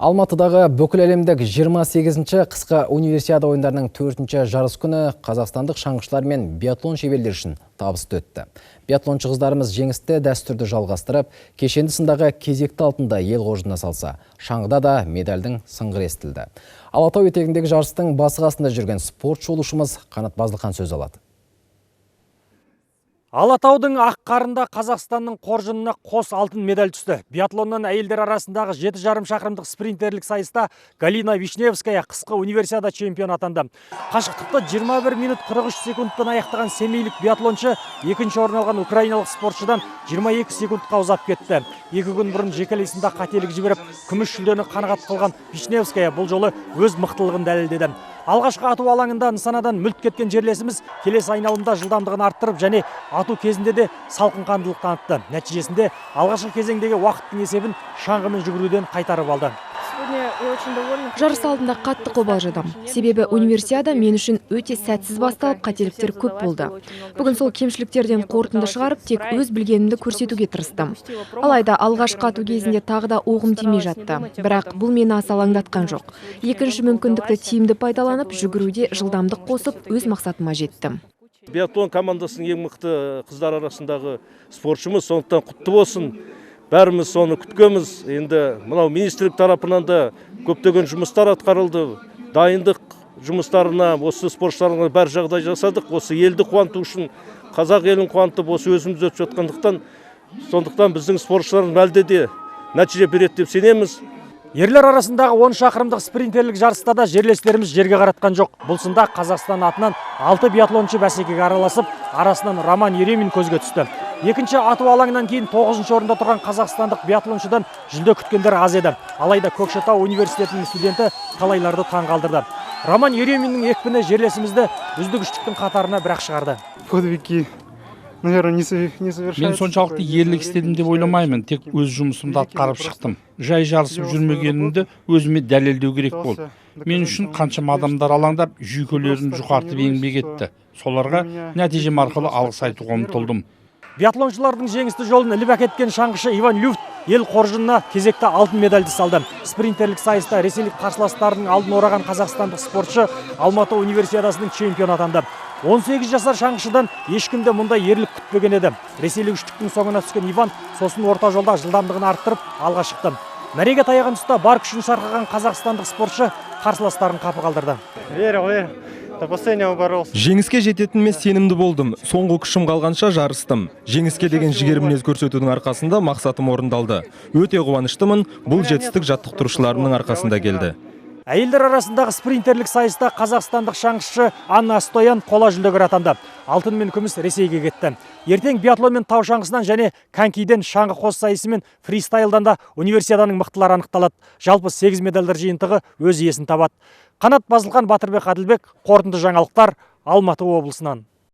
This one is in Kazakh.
Алматыдағы бүкіл әлемдік 28-ші қысқы универсиада ойындарының 4-ші жарыс күні қазақстандық шаңғышылар мен биатлон шеберлері үшін табысты өтті. Биатлоншы қыздарымыз жеңісті дәстүрді жалғастырып, кешенді сындағы кезекті алтынды ел қоржынына салса, шаңғыда да медальдің сыңғыры естілді. Алатау етегіндегі жарыстың басы қасында жүрген спорт шолушымыз Қанат Базылхан сөз алады. Алатаудың ақ қарында Қазақстанның қоржынына қос алтын медаль түсті. Биатлоннан әйелдер арасындағы 7,5 шақырымдық спринтерлік сайыста Галина Вишневская қысқы универсиада чемпион атанды. Қашықтықты 21 минут 43 секундтан аяқтаған семейлік биатлоншы екінші орын алған украиналық спортшыдан 22 секундқа ұзап кетті. 2 күн бұрын жекелесінде қателік жіберіп, күміс жүлдені қанағат қылған Вишневская бұл жолы өз мықтылығын дәлелдеді. Алғашқы ату алаңында нысанадан мүлт кеткен жерлесіміз келесі айналымда жылдамдығын арттырып және ату кезінде де салқынқандылық танытты. Нәтижесінде алғашқы кезеңдегі уақыттың есебін шаңғымен жүгіруден қайтарып алды. Жарыс алдында қатты қобалжыдым. Себебі универсиада мен үшін өте сәтсіз басталып, қателіктер көп болды. Бүгін сол кемшіліктерден қорытынды шығарып, тек өз білгенімді көрсетуге тырыстым. Алайда алғашқы ату кезінде тағы да оғым тимей жатты. Бірақ бұл мені аса алаңдатқан жоқ. Екінші мүмкіндікті тиімді пайдаланып, жүгіруде жылдамдық қосып, өз мақсатыма жеттім. Биатлон командасының ең мықты қыздар арасындағы спортшымыз, сондықтан құтты болсын. Бәріміз соны күткенбіз. Енді мынау министрлік тарапынан да көптеген жұмыстар атқарылды. Дайындық жұмыстарына, осы спортшыларға бәр жағдай жасадық. Осы елді қуанту үшін, қазақ елін қуантып, осы өзіміз өтіп жатқандықтан, сондықтан біздің спортшыларымыз әлде де нәтиже береді деп сенеміз. Ерлер арасындағы 10 шақырымдық спринтерлік жарыста да жерлестеріміз жерге қаратқан жоқ. Бұл сында Қазақстан атынан 6 биатлоншы бәсекеге араласып, арасынан Роман Еремин көзге түсті. Екінші ату алаңынан кейін 9-ші орында тұрған қазақстандық биатлоншыдан жүлде күткендер аз еді. Алайда Көкшетау университетінің студенті талайларды таң қалдырды. Роман Ереминнің екпіні жерлесімізді үздік үштіктің қатарына бірақ шығарды. Мен соншалықты ерлік істедім деп ойламаймын, тек өз жұмысымды атқарып шықтым. Жай жарысып жүрмегенімді өзіме дәлелдеу керек болды. Мен үшін қаншама адамдар алаңдап, жүйкелерін жұқартып еңбек етті. Соларға нәтижем арқылы алғыс айтуға ұмтылдым. Биатлоншылардың жеңісті жолын іліп әкеткен шаңғышы Иван Люфт ел қоржынына кезекті алтын медальді салды. Спринтерлік сайыста ресейлік қарсыластарының алдын ораған қазақстандық спортшы Алматы универсиадасының чемпионы атанды. 18 жасар шаңғышыдан ешкімде мұндай ерлік күтпеген еді. Ресейлік үштіктің соңына түскен Иван сосын орта жолда жылдамдығын арттырып алға шықты. Мәреге таяған тұста бар күшін сарқаған қазақстандық спортшы қарсыластарын қапы қалдырды. Жеңіске жететініме сенімді болдым. Соңғы күшім қалғанша жарыстым. Жеңіске деген жігер мінез көрсетудің арқасында мақсатым орындалды. Өте қуаныштымын. Бұл жетістік жаттықтырушыларымның арқасында келді. Әйелдер арасындағы спринтерлік сайыста қазақстандық шаңғышы Анна Стоян қола жүлдегер атанды. Алтын мен күміс Ресейге кетті. Ертең биатлон мен тау шаңғысынан және конькиден шаңғы қос сайысы мен фристайлдан да универсиаданың мықтылары анықталады. Жалпы 8 медальдар жиынтығы өз иесін табады. Қанат Базылхан, Батырбек Адылбек, қорытынды жаңалықтар, Алматы облысынан.